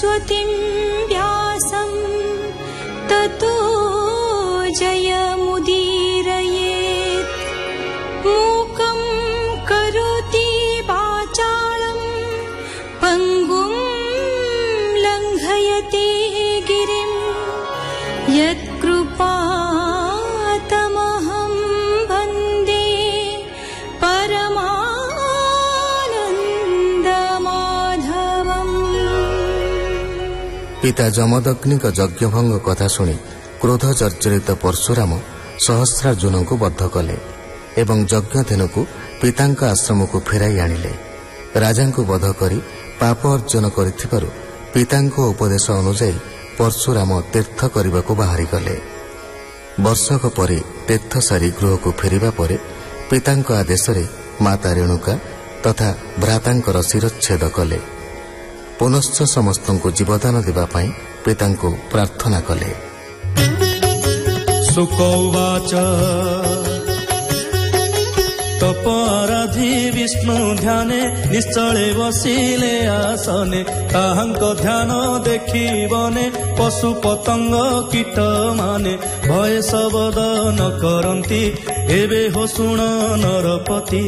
सरस्वतीं व्यासं ततो जयमुदीरयेत्। मूकं करोति वाचालं पङ्गुं लङ्घयति गिरिं यत्कृपातमहं वन्दे परमानन्दमाधवम्। पिता जमदग्निक यज्ञभंग कथा शुणी क्रोध जर्जरित परशुराम सहस्रार्जुन को बद्ध कले एवं यज्ञधेनु को पितांक आश्रम को फेराई आनिले। राजा को बध करी पाप अर्जन करिथिबारु पितांक उपदेश अनुसार परशुराम तीर्थ करने को बाहरी गले। वर्षक परे तीर्थ सारी गृह को फेरिबा परे पितांक आदेश रे माता रेणुका तथा भ्रातांकर शिरच्छेद कले। पुनश्च समस्त को जीवदान देवा पाई पितांको प्रार्थना कले। सुकौवाच तपराधि विष्णु ध्याने निश्चले बसिले आसने ताहांक ध्यान देखिबने पशु पतंग कीट माने भय शबद न करंती एबे हो शुण नरपति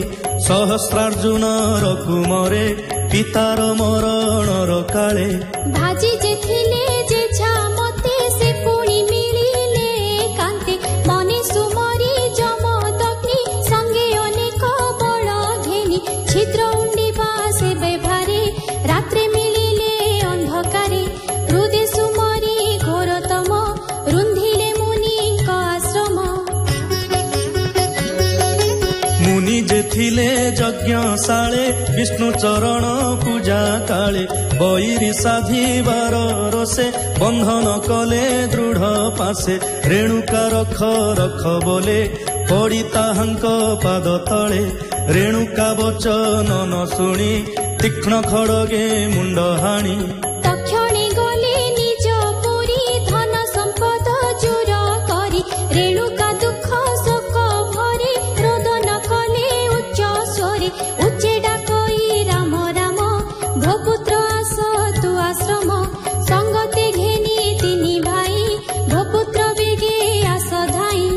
सहस्रार्जुन रघुमरे पितार मरणर काले भाजी जे थिले जे छामते से पुणी मिलिले कांते मने सुमरी जमदग्नि संगे अनेक बड़ घेनी छिद्र उंडिबा से बेभारे रात्रे मिलिले अंधकारे हृदय सुमरी घोरतम रुंधिले मुनिक आश्रम। मुनि जे थिले यज्ञशाळे विष्णु चरण पूजा काले बैरी साधिबार रसे बंधन कले दृढ़ पासे रेणुका रख रख बोले पड़ी ताहांक पाद तले रेणुका वचन न शुणी तीक्ष्ण खड़गे मुंड हाणी तक्षणे गले निज पुरी धन संपद चोर करी रेणुका दुख शोक भरे रोदन कले उच्च स्वरे उच्चे डाकई राम राम भोपुत्र आस तु आश्रम संगते घेनी तिनी भाई भोपुत्र बेगे आस धाई।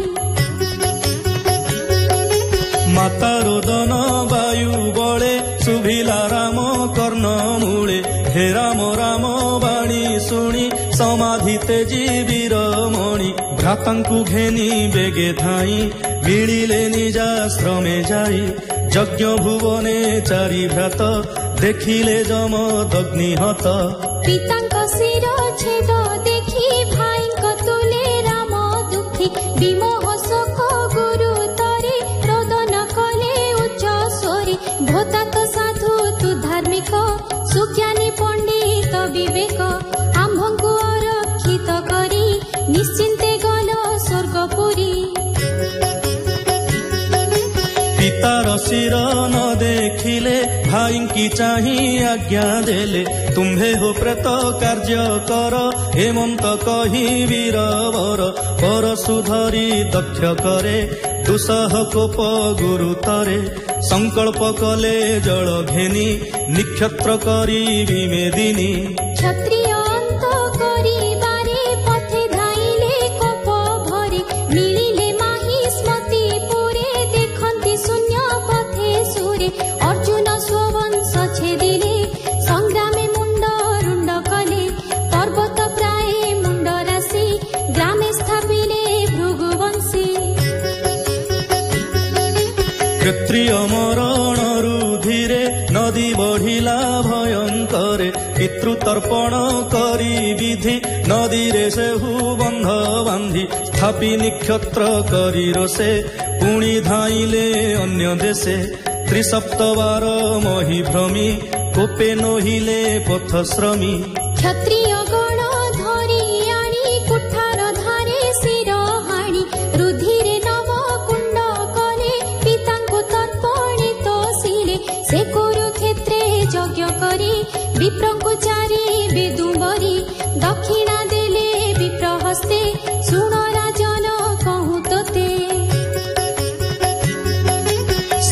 माता रोदन वायु बळे सुभिला राम कर्ण मूले हे राम राम बाणी शुणी समाधि तेजी वीरमणि भ्रातांकु घेनी बेगे धाई मिलिले निजाश्रमे जाई यज्ञ भुवने चारि भ्रात देखिले जमदग्नि हत पितांक शिर छेद देखि भाईंक तुले राम दुखी विमोह शोक गुरु तरे रोदन कले उच्च स्वरे भोतात साधु तु धार्मिक सुज्ञानी पंडित विवेक आम्भंकु अरक्षित करी निश्चिन्ते गल स्वर्गपुरी। पितार शिर न देखिले भाईंकी चाही आज्ञा देले तुम्भे हो प्रेत कार्य कर हेमंत कही वीरवर परशु धरी दक्ष करे दुसह कोप गुरु तरे संकल्प कले जल घेनी निक्षत्र करी विमेदिनी क्षत्रिय अंत करिबारे पथे धाइले कोप भरे मिलिले माही स्मृति पुरे देखन्ति शून्य पथे सुरे अर्जुन स्ववंश छेदिले संग्रामे मुंड रुंड कले पर्वत प्राय मुंड राशि ग्रामे स्थापिले भृगुवंशी। क्षत्रिय मरण रुधिरे नदी बढ़िला भयंकरे पितृतर्पण करी विधि नदी रे सेहु बंध बांधी स्थापी निक्षत्र करी रोसे पुणी धाइले अन्य देशे त्रिसप्तवार मही भ्रमी कोपे नहिले पथश्रमी। क्षत्रिय गण धरी आनी कुठार धारे शिर हाणी रुधिरे नव कुंड कले पितांकु तर्पणित शिले से कुरुक्षेत्रे यज्ञ करी विप्रंकु चारि बेदुंबरी दक्षिणा देले विप्र हस्ते शुण राजन कहूँ तोते।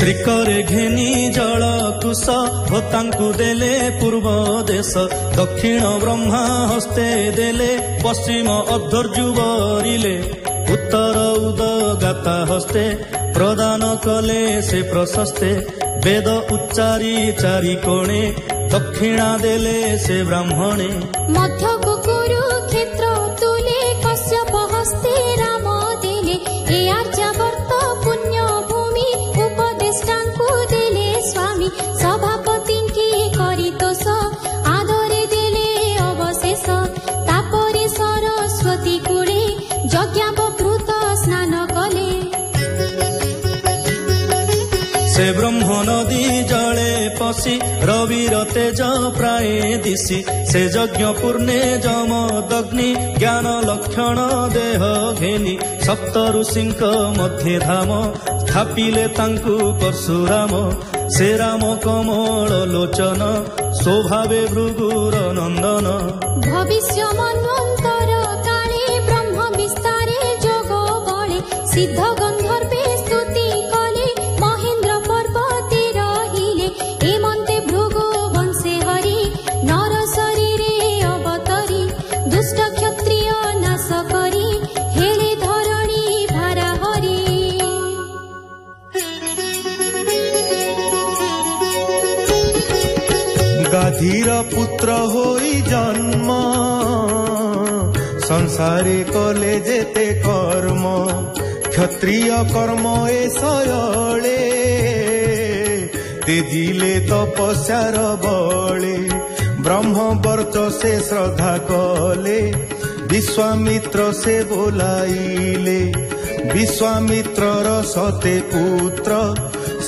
ଶ୍ରୀକରେ ଘେନି ଜଳ କୁଶ ହୋତାଙ୍କୁ ଦେଲେ ପୂର୍ବ ଦେଶ ଦକ୍ଷିଣ ବ୍ରହ୍ମା ହସ୍ତେ ଦେଲେ ପଶ୍ଚିମ ଅଧର୍ଯ୍ୟୁ ବରିଲେ ଉତ୍ତର ଉଦଗାତା ହସ୍ତେ ପ୍ରଦାନ କଲେ ସେ ପ୍ରଶସ୍ତେ ବେଦ ଉଚ୍ଚାରି ଚାରି କୋଣେ ଦକ୍ଷିଣା ଦେଲେ ସେ ବ୍ରାହ୍ମଣେ ମଧ୍ୟକୁ କୁରୁକ୍ଷେତ୍ର ତୁଲେ କଶ୍ୟପ ହସ୍ତେ ରାମ ଦେଲେ ଏ ଆର୍ଯ୍ୟାବର୍ତ୍ତ ପୁଣ୍ୟ ଭୂମି ଉପଦେଷ୍ଟାଙ୍କୁ ଦେଲେ ସ୍ୱାମୀ ସଭାପତିଙ୍କି କରି ତୋଷ ଆଦରେ ଦେଲେ ଅବଶେଷ ତାପରେ ସରସ୍ୱତୀ କୂଳେ ଯଜ୍ଞାବଭୃତ ସ୍ନାନ କଲେ ସେ ବ୍ରହ୍ମ ନଦୀ ଜଳେ ପଶି ରବିର ତେଜ ପ୍ରାୟ ଦିଶି ସେ ଯଜ୍ଞ ପୂର୍ଣ୍ଣେ ଯମଦଗ୍ନି ଜ୍ଞାନ ଲକ୍ଷଣ ଦେହ ଘେନି ସପ୍ତ ଋଷିଙ୍କ ମଧ୍ୟେ ଧାମ ସ୍ଥାପିଲେ ତାଙ୍କୁ ପରଶୁରାମ ସେ ରାମ କମଳ ଲୋଚନ ସ୍ୱଭାବେ ଭୃଗୁର ନନ୍ଦନ ଭବିଷ୍ୟ ମନ୍ୱନ୍ତର କାଳେ ବ୍ରହ୍ମ ବିସ୍ତାରେ ଯୋଗ ବଳେ ସିଦ୍ଧ ଗନ୍ଧର୍ବେ ସ୍ତୁତି କଲେ ମହେନ୍ଦ୍ର ପର୍ବତେ ରହିଲେ ଏମନ୍ତେ ଭୃଗୁ ବଂଶେ ହରି ନର ଶରୀରେ ଅବତରି ଦୁଷ୍ଟ କ୍ଷତ୍ରିୟ ନାଶ କରି ହେଳେ ଧରଣୀ ଭାରା ହରି ଗାଧୀର ପୁତ୍ର ହୋଇ ଜନ୍ମ ସଂସାରେ କଲେ ଯେତେ କର୍ମ କ୍ଷତ୍ରିୟ କର୍ମ ଏ ଶୟଳେ ତେଜିଲେ ତପସ୍ୟାର ବଳେ ବ୍ରହ୍ମ ବର୍ତ୍ତ ସେ ଶ୍ରଦ୍ଧା କଲେ ବିଶ୍ୱାମିତ୍ର ସେ ବୋଲାଇଲେ ବିଶ୍ୱାମିତ୍ରର ସତେ ପୁତ୍ର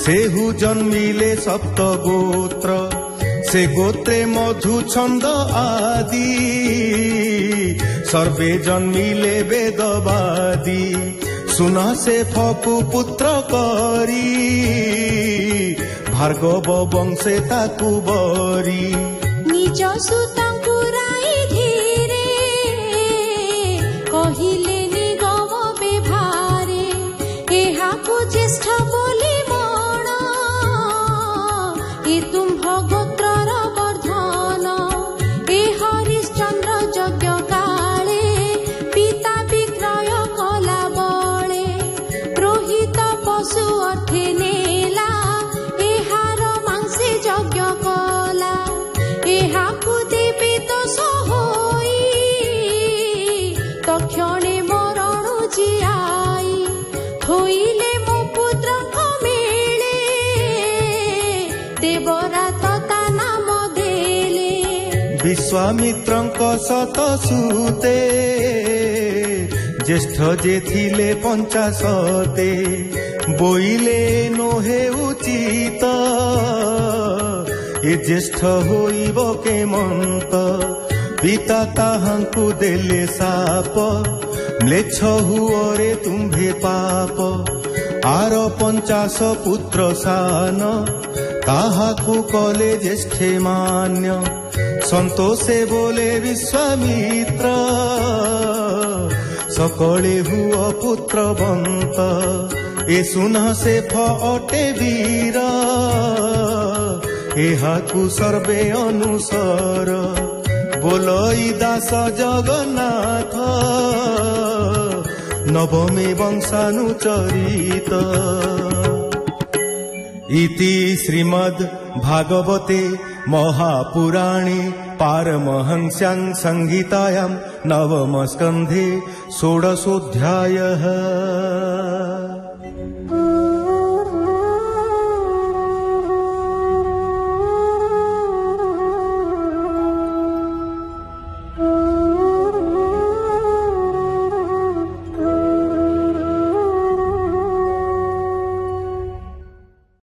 ସେହୁ ଜନ୍ମିଲେ ସପ୍ତ ଗୋତ୍ର ସେ ଗୋତ୍ରେ ମଧୁ ଛନ୍ଦ ଆଦି ସର୍ବେ ଜନ୍ମିଲେ ବେଦବାଦୀ ସୁନ ସେ ଫକୁ ପୁତ୍ର କରି ଭାର୍ଗବ ବଂଶେ ତାକୁ ବରି ନିଜ ସୁତାଙ୍କୁ ରାଇ ଧୀରେ କହିଲେ ନିଗମ ବିଭାରେ ଏହାକୁ ଜ୍ୟେଷ୍ଠ ବୋଲି ମଣ ଏ ତୁମ୍ଭ ଗୋତ୍ରର ବର୍ଦ୍ଧନ ଏ ହରିଶ୍ଚନ୍ଦ୍ର ଯଜ୍ଞ କାଳେ ପିତା ବିକ୍ରୟ କଲା ବଳେ ରୋହିତ ପଶୁ ଅର୍ଥେ ନେଲା ଏହାର ମାଂସେ ଯଜ୍ଞ କଲା ଏହାକୁ ଦେବେ ଦୋଷ ହୋଇ ତକ୍ଷଣେ ମରଣ ଜିଆଇ ଥୋଇଲେ ମୋ ପୁତ୍ରଙ୍କ ମେଳେ ଦେବରାତ ତା ନାମ ଦେଲେ ବିଶ୍ୱାମିତ୍ରଙ୍କ ସତ ସୁତେ ଜ୍ୟେଷ୍ଠ ଯେ ଥିଲେ ପଞ୍ଚାଶତେ ବୋଇଲେ ନୋହେ ଉଚିତ ଏ ଜ୍ୟେଷ୍ଠ ହୋଇବ କେମନ୍ତ ପିତା ତାହାଙ୍କୁ ଦେଲେ ସାପ ମ୍ଲେଚ୍ଛ ହୁଅରେ ତୁମ୍ଭେ ପାପ ଆର 50 ପୁତ୍ର ସାନ ତାହାକୁ କଲେ ଜ୍ୟେଷ୍ଠେ ମାନ୍ୟ ସନ୍ତୋଷେ ବୋଲେ ବିଶ୍ୱାମିତ୍ର সকলে হুଅ পুত্রবন্ত এ সুন সে ফটে বীর এহাকু সর্বে অনুসর बोलई दास जगन्नाथ नवमे वंशानुचरित इति श्रीमद् भागवते महापुराणे पारमहंस्यां संहितायां नवम स्कन्धे 16 अध्यायः।